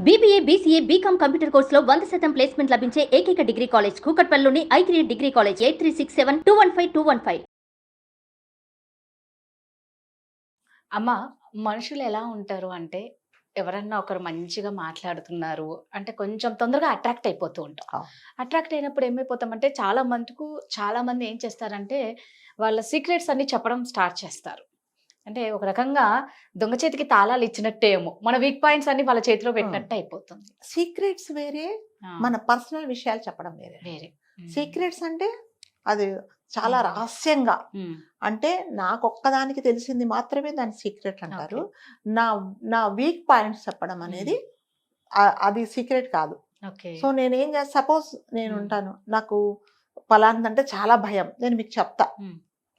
BBA, BCA, BCom computer కోర్సులో 100% placement లభించే ఏకైక డిగ్రీ కాలేజ్ కూకట్పల్లిలోని I3 డిగ్రీ కాలేజ్ 8367215215. అమ్మ, మనుషులు ఎలా ఉంటారు అంటే ఎవరన్నా ఒకరు మంచిగా మాట్లాడుతున్నారు అంటే కొంచెం తొందరగా అట్రాక్ట్ అయిపోతూ ఉంటాం. అవును. అట్రాక్ట్ అయినప్పుడు ఏమైపోతామంటే చాలా మంది ఏం చేస్తారంటే వాళ్ళ సీక్రెట్స్ అన్ని చెప్పడం స్టార్ట్ చేస్తారు. అంటే ఒక రకంగా దొంగ చేతికి తాళాలు ఇచ్చినట్టే ఏమో, మన వీక్ పాయింట్స్ అన్ని వాళ్ళ చేతిలో పెట్టినట్టు అయిపోతుంది. సీక్రెట్స్ వేరే, ఆ, మన పర్సనల్ విషయాలు చెప్పడం వేరే. వేరే. సీక్రెట్స్ అంటే అది చాలా రహస్యంగా, అంటే నాకు ఒక్కదానికి తెలిసింది మాత్రమే దాని సీక్రెట్ అంటారు. నా నా వీక్ పాయింట్స్ చెప్పడం అనేది అది సీక్రెట్ కాదు. ఓకే. సో నేనేం చేస్తా, సపోజ్ నేను ఉంటాను, నాకు పలాందంటే చాలా భయం, నేను మీకు చెప్తా.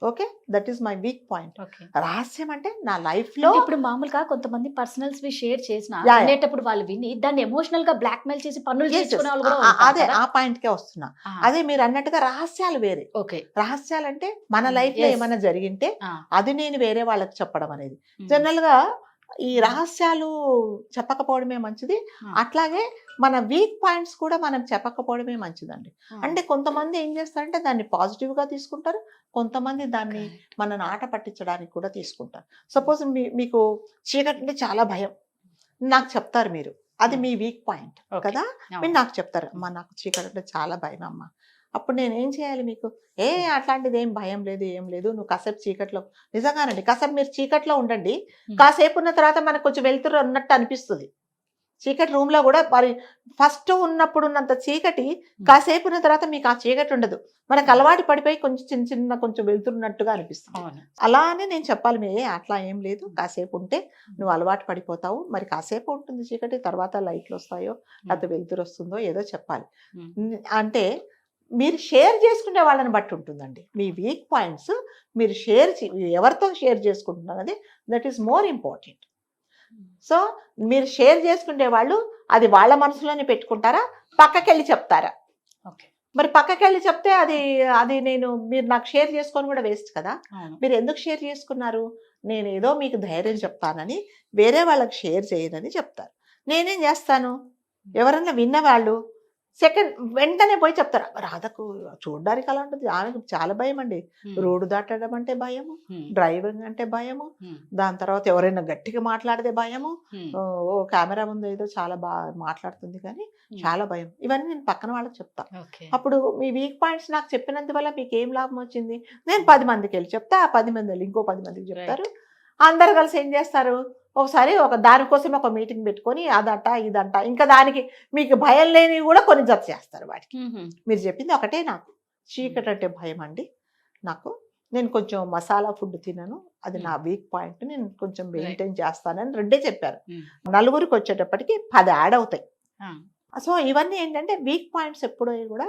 Okay, that is my weak point. Okay. రహస్యం అంటే నా లైఫ్ లో ఇప్పుడు మామూలుగా కొంతమంది పర్సనల్స్ షేర్ చేసిన యా. వినేటప్పుడు వాళ్ళు విని దాన్ని ఎమోషనల్ గా బ్లాక్ మెయిల్ చేసి పనులు Yes, yes. చేసుకునే వాళ్ళు కూడా అదే ఉంటారు ఆ కదా? పాయింట్ కే వస్తున్నా. ఆ, అదే మీరు అన్నట్టుగా రహస్యాలు వేరే. ఓకే. రహస్యాలు అంటే మన లైఫ్ లో Yes. ఏమైనా జరిగింటే ఆ, అది నేను వేరే వాళ్ళకి చెప్పడం అనేది. ఉమ్, జనరల్ గా ఈ రహస్యాలు చెప్పకపోవడమే మంచిది. ఆ, అట్లాగే మన వీక్ పాయింట్స్ కూడా మనం చెప్పకపోవడమే మంచిదండి. ఆ, అంటే కొంతమంది ఏం చేస్తారంటే దాన్ని పాజిటివ్ గా తీసుకుంటారు, కొంతమంది దాన్ని correct. మన ఆట పట్టించడానికి కూడా తీసుకుంటారు. సపోజ్ మీకు చీకటి అంటే చాలా భయం, నాకు చెప్తారు మీరు, అది మీ వీక్ పాయింట్ Okay. కదా. అవును. మీరు నాకు చెప్తారు, అమ్మ నాకు చీకటి అంటే చాలా భయం అమ్మ. అప్పుడు నేను ఏం చేయాలి, మీకు అట్లాంటిది ఏం భయం లేదు, ఏం లేదు, నువ్వు కాసేపు చీకట్లో, నిజంగానండి కాసేపు మీరు చీకట్లో ఉండండి, కాసేపు ఉన్న తర్వాత మనకు కొంచెం వెళ్తురు ఉన్నట్టు అనిపిస్తుంది. చీకటి రూమ్ లో కూడా మరి ఫస్ట్ ఉన్నప్పుడు ఉన్నంత చీకటి కాసేపు ఉన్న తర్వాత మీకు ఆ చీకటి ఉండదు, మనకు అలవాటు పడిపోయి కొంచెం చిన్న కొంచెం వెళ్తున్నట్టుగా అనిపిస్తుంది. అవును. అలానే నేను చెప్పాలి, అట్లా ఏం లేదు, కాసేపు ఉంటే నువ్వు అలవాటు పడిపోతావు, మరి కాసేపు ఉంటుంది చీకటి, తర్వాత లైట్లు వస్తాయో లేకపోతే వెలుతురు వస్తుందో ఏదో చెప్పాలి. అంటే మీరు షేర్ చేసుకునే వాళ్ళని బట్టి ఉంటుందండి. మీ వీక్ పాయింట్స్ మీరు ఎవరితో షేర్ చేసుకుంటున్నారు అది that is more important. So మీరు షేర్ చేసుకునే వాళ్ళు అది వాళ్ళ మనసులోనే పెట్టుకుంటారా, పక్కకెళ్ళి చెప్తారా? ఓకే. మరి పక్కకెళ్ళి చెప్తే అది మీరు నాకు షేర్ చేసుకొని కూడా వేస్ట్ కదా. అవును. మీరు ఎందుకు షేర్ చేసుకున్నారు, నేను ఏదో మీకు ధైర్యం చెప్తానని, వేరే వాళ్ళకి షేర్ చేయనని చెప్తారు. నేనేం చేస్తాను, ఎవరన్నా విన్నవాళ్ళు వెంటనే పోయి చెప్తారు, రాధకు చూడడానికి అలా ఉంటుంది, ఆమెకు చాలా భయం అండి, రోడ్డు దాటడం అంటే భయము, డ్రైవింగ్ అంటే భయము, దాని తర్వాత ఎవరైనా గట్టిగా మాట్లాడితే భయము, ఓ కెమెరా ముందు ఏదో చాలా బాగా మాట్లాడుతుంది కానీ చాలా భయం, ఇవన్నీ నేను పక్కన వాళ్ళకి చెప్తా. ఓకే. అప్పుడు మీ వీక్ పాయింట్స్ నాకు చెప్పినందువల్ల మీకు ఏం లాభం వచ్చింది, నేను 10 మందికి వెళ్ళి చెప్తా, ఆ 10 మంది వెళ్ళి ఇంకో 10 మందికి చెప్తారు, అందరు కలిసి ఏం చేస్తారు, ఒకసారి దానికోసం ఒక మీటింగ్ పెట్టుకొని అదంట ఇదంట, ఇంకా దానికి మీకు భయం లేనివి కూడా కొన్ని జత చేస్తారు వాటికి. మీరు చెప్పింది ఒకటే, నాకు చీకటి అంటే భయం అండి, నేను కొంచెం మసాలా ఫుడ్ తినను, అది నా వీక్ పాయింట్, నేను కొంచెం మెయింటైన్ చేస్తానని రెండే చెప్పారు. నలుగురికి వచ్చేటప్పటికి 10 యాడ్ అవుతాయి. సో ఇవన్నీ ఏంటంటే వీక్ పాయింట్స్ ఎప్పుడూ కూడా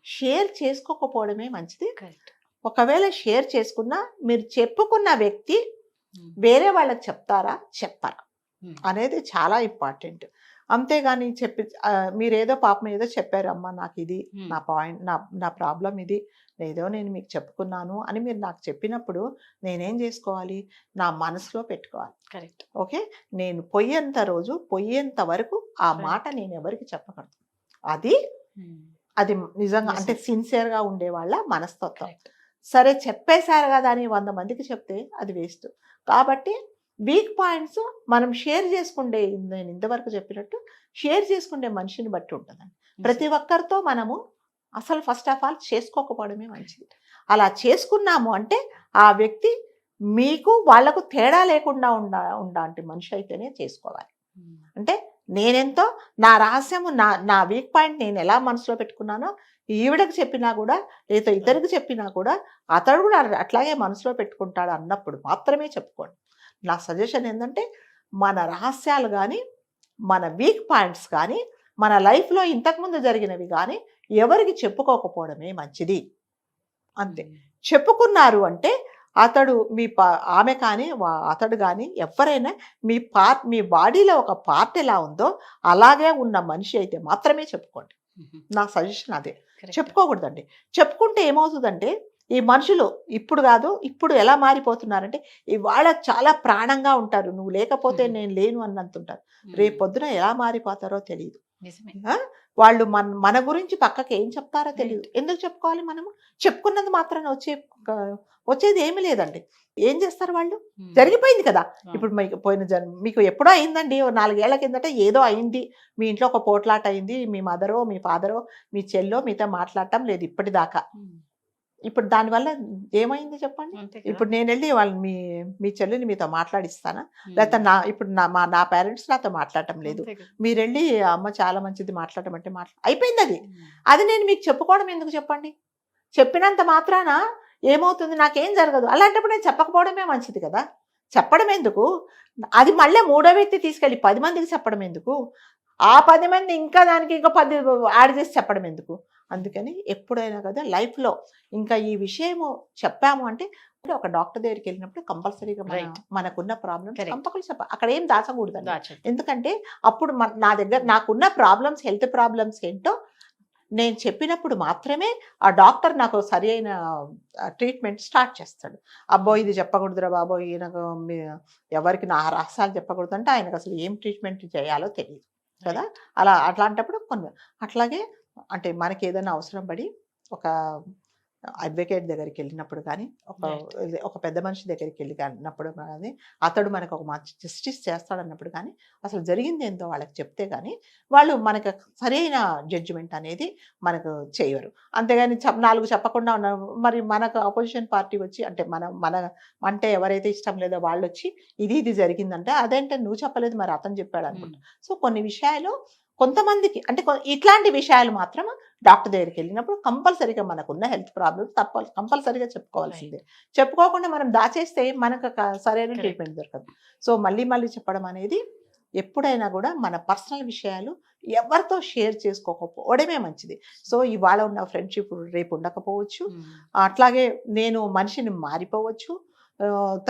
షేర్ చేసుకోకపోవడమే మంచిది. ఒకవేళ షేర్ చేసుకున్నా మీరు చెప్పుకున్న వ్యక్తి వేరే వాళ్ళకి చెప్పారా అనేది చాలా ఇంపార్టెంట్. అంతేగాని మీరేదో పాపం ఏదో చెప్పారు, అమ్మ నాకు ఇది నా పాయింట్, నా ప్రాబ్లం ఇది, ఏదో నేను మీకు చెప్పుకున్నాను అని మీరు నాకు చెప్పినప్పుడు నేనేం చేసుకోవాలి, నా మనసులో పెట్టుకోవాలి. కరెక్ట్. ఓకే, నేను పోయేంత వరకు ఆ మాట నేను ఎవరికి చెప్పకూడదు. అది నిజంగా అంటే సిన్సియర్గా ఉండే వాళ్ళ మనస్తత్వం. సరే చెప్పేశారు కదా అని 100 మందికి చెప్తే అది వేస్ట్. కాబట్టి వీక్ పాయింట్స్ మనం షేర్ చేసుకుంటే, నేను ఇంతవరకు చెప్పినట్టు షేర్ చేసుకునే మనిషిని బట్టి ఉంటుందండి. ప్రతి ఒక్కరితో మనము అసలు ఫస్ట్ ఆఫ్ ఆల్ చేసుకోకపోవడమే మంచిది. అలా చేసుకున్నాము అంటే ఆ వ్యక్తి మీకు వాళ్లకు తేడా లేకుండా ఉండాలంటే మనిషి అయితేనే చేసుకోవాలి. అంటే నేనెంతో నా రహస్యము నా వీక్ పాయింట్ నేను ఎలా మనసులో పెట్టుకున్నానో ఈవిడకి చెప్పినా కూడా లేదా ఇతరికి చెప్పినా కూడా అతడు కూడా అట్లాగే మనసులో పెట్టుకుంటాడు అన్నప్పుడు మాత్రమే చెప్పుకోండి. నా సజెషన్ ఏంటంటే మన రహస్యాలు కానీ మన వీక్ పాయింట్స్ కానీ మన లైఫ్లో ఇంతకుముందు జరిగినవి కానీ ఎవరికి చెప్పుకోకపోవడమే మంచిది. అంతే. చెప్పుకున్నారు అంటే అతడు ఆమె కానీ అతడు కానీ ఎవరైనా మీ బాడీలో ఒక పార్ట్ ఎలా ఉందో అలాగే ఉన్న మనిషి అయితే మాత్రమే చెప్పుకోండి. నా సజెషన్ అదే. చెప్పుకోకూడదండి. చెప్పుకుంటే ఏమవుతుందంటే ఈ మనుషులు ఇప్పుడు కాదు, ఇప్పుడు ఎలా మారిపోతున్నారంటే ఇవాళ చాలా ప్రాణంగా ఉంటారు, నువ్వు లేకపోతే నేను లేను అన్నంత ఉంటారు. రేపు పొద్దున ఎలా మారిపోతారో తెలియదు. నిజమే. వాళ్ళు మన గురించి పక్కకి ఏం చెప్తారో తెలియదు. ఎందుకు చెప్పుకోవాలి? మనము చెప్పుకున్నది మాత్రాన వచ్చేది ఏమీ లేదండి. ఏం చేస్తారు వాళ్ళు? జరిగిపోయింది కదా. ఇప్పుడు మీకు మీకు ఎప్పుడో అయిందండి, 4 ఏళ్ల కిందట ఏదో అయింది, మీ ఇంట్లో ఒక పోట్లాట అయింది, మీ మదరో మీ ఫాదరో మీ చెల్లో మీతో మాట్లాడటం లేదు ఇప్పటిదాకా. ఇప్పుడు దానివల్ల ఏమైంది చెప్పండి? ఇప్పుడు నేను వెళ్ళి వాళ్ళు మీ చెల్లిని మీతో మాట్లాడిస్తానా? లేకపోతే ఇప్పుడు నా పేరెంట్స్ నాతో మాట్లాడటం లేదు, మీరు వెళ్ళి అమ్మ చాలా మంచిది మాట్లాడటం అంటే అయిపోయింది. అది నేను మీకు చెప్పుకోవడం ఎందుకు చెప్పండి? చెప్పినంత మాత్రాన ఏమవుతుంది? నాకేం జరగదు. అలాంటప్పుడు నేను చెప్పకపోవడమే మంచిది కదా. చెప్పడం ఎందుకు? అది మళ్ళీ 3వ వ్యక్తి తీసుకెళ్ళి 10 మందికి చెప్పడం ఎందుకు? ఆ 10 మంది ఇంకా దానికి ఇంకా 10 యాడ్ చేసి చెప్పడం ఎందుకు? అందుకని ఎప్పుడైనా కదా లైఫ్లో ఇంకా ఈ విషయము చెప్పాము అంటే ఒక డాక్టర్ దగ్గరికి వెళ్ళినప్పుడు కంపల్సరీగా మనకున్న ప్రాబ్లమ్స్ కంపల్సరీ చెప్పాలి. అక్కడ ఏం దాచకూడదు. ఎందుకంటే అప్పుడు నాకున్న ప్రాబ్లమ్స్, హెల్త్ ప్రాబ్లమ్స్ ఏంటో నేను చెప్పినప్పుడు మాత్రమే ఆ డాక్టర్ నాకు సరి అయిన ట్రీట్మెంట్ స్టార్ట్ చేస్తాడు. అబ్బో ఇది చెప్పకూడదురా బాబో, ఈయనకు ఎవరికి నా రహస్యాలు చెప్పకూడదు అంటే ఆయనకు అసలు ఏం ట్రీట్మెంట్ చేయాలో తెలియదు కదా. అట్లాంటప్పుడు అట్లాగే అంటే మనకి ఏదైనా అవసరం పడి ఒక అడ్వకేట్ దగ్గరికి వెళ్ళినప్పుడు కానీ, ఒక పెద్ద మనిషి దగ్గరికి వెళ్ళినప్పుడు కానీ, అతడు మనకు ఒక మంచి జస్టిస్ చేస్తాడన్నప్పుడు కానీ, అసలు జరిగింది ఏందో వాళ్ళకి చెప్తే కానీ వాళ్ళు మనకు సరైన జడ్జిమెంట్ అనేది మనకు చేయరు. అంతేగాని 4 చెప్పకుండా ఉన్న మరి మనకు అపోజిషన్ పార్టీ వచ్చి అంటే అంటే ఎవరైతే ఇష్టం లేదో వాళ్ళు వచ్చి ఇది జరిగిందంటే అదేంటే నువ్వు చెప్పలేదు మరి అతను చెప్పాడు అనుకుంటా. సో కొన్ని విషయాలు కొంతమందికి అంటే ఇట్లాంటి విషయాలు మాత్రం డాక్టర్ దగ్గరికి వెళ్ళినప్పుడు కంపల్సరీగా మనకున్న హెల్త్ ప్రాబ్లమ్స్ కంపల్సరీగా చెప్పుకోవాల్సిందే. చెప్పుకోకుండా మనం దాచేస్తే మనకు సరైన ట్రీట్మెంట్ దొరకదు. సో మళ్ళీ చెప్పడం అనేది ఎప్పుడైనా కూడా మన పర్సనల్ విషయాలు ఎవరితో షేర్ చేసుకోకపోవడమే మంచిది. సో ఇవాళ ఉన్న ఫ్రెండ్షిప్ రేపు ఉండకపోవచ్చు. అట్లాగే నేను మనిషిని మారిపోవచ్చు.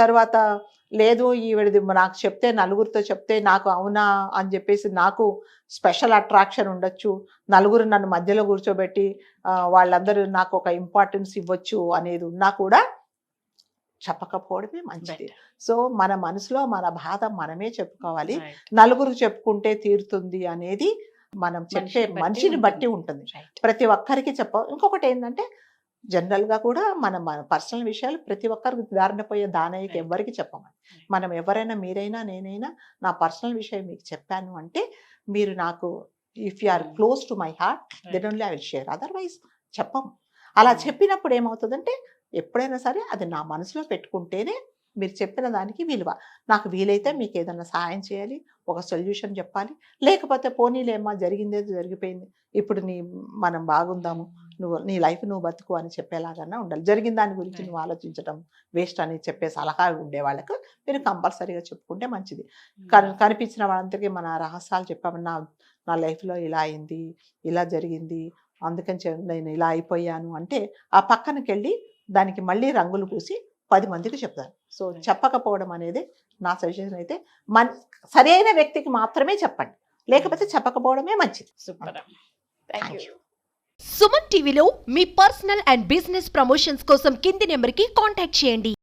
తర్వాత లేదు ఈవిడది నాకు చెప్తే, నలుగురితో చెప్తే నాకు అవునా అని చెప్పేసి నాకు స్పెషల్ అట్రాక్షన్ ఉండొచ్చు, నలుగురు నన్ను మధ్యలో కూర్చోబెట్టి వాళ్ళందరూ నాకు ఒక ఇంపార్టెన్స్ ఇవ్వచ్చు అనేది ఉన్నా కూడా చెప్పకపోవడమే మంచిది. సో మన మనసులో మన బాధ మనమే చెప్పుకోవాలి. నలుగురు చెప్పుకుంటే తీరుతుంది అనేది మనం చెప్పే మనిషిని బట్టి ఉంటుంది. ప్రతి ఒక్కరికి ఇంకొకటి ఏంటంటే జనరల్గా కూడా మన పర్సనల్ విషయాలు ప్రతి ఒక్కరికి దారిన పోయే దానయ్యకి ఎవరికి చెప్పమని. మనం ఎవరైనా, మీరైనా నేనైనా నా పర్సనల్ విషయం మీకు చెప్పాను అంటే మీరు నాకు if you are close to my heart then only I will share, otherwise చెప్పము. అలా చెప్పినప్పుడు ఏమవుతుందంటే ఎప్పుడైనా సరే అది నా మనసులో పెట్టుకుంటేనే మీరు చెప్పిన దానికి విలువ. నాకు వీలైతే మీకు ఏదైనా సహాయం చేయాలి, ఒక సొల్యూషన్ చెప్పాలి, లేకపోతే పోనీలేమ్మా జరిగిందేదో జరిగిపోయింది, ఇప్పుడు మనం బాగుందాము, నీ లైఫ్ నువ్వు బతుకు అని చెప్పేలాగా ఉండాలి. జరిగిన దాని గురించి నువ్వు ఆలోచించడం వేస్ట్ అని చెప్పే సలహా ఉండే వాళ్ళకు మీరు కంపల్సరీగా చెప్పుకుంటే మంచిది. కనిపించిన వాళ్ళందరికీ మన రహస్యాలు చెప్పామన్నా, నా లైఫ్లో ఇలా అయింది, ఇలా జరిగింది, అందుకని నేను ఇలా అయిపోయాను అంటే ఆ పక్కనకి వెళ్ళి దానికి మళ్ళీ రంగులు పూసి 10 మందికి చెప్తారు. సో చెప్పకపోవడం అనేది నా సజెషన్ అయితే సరైన వ్యక్తికి మాత్రమే చెప్పండి, లేకపోతే చెప్పకపోవడమే మంచిది. Super, thank you. సుమన్ టీవీలో మీ పర్సనల్ అండ్ బిజినెస్ ప్రమోషన్స్ కోసం కింది నెంబర్కి కాంటాక్ట్ చేయండి.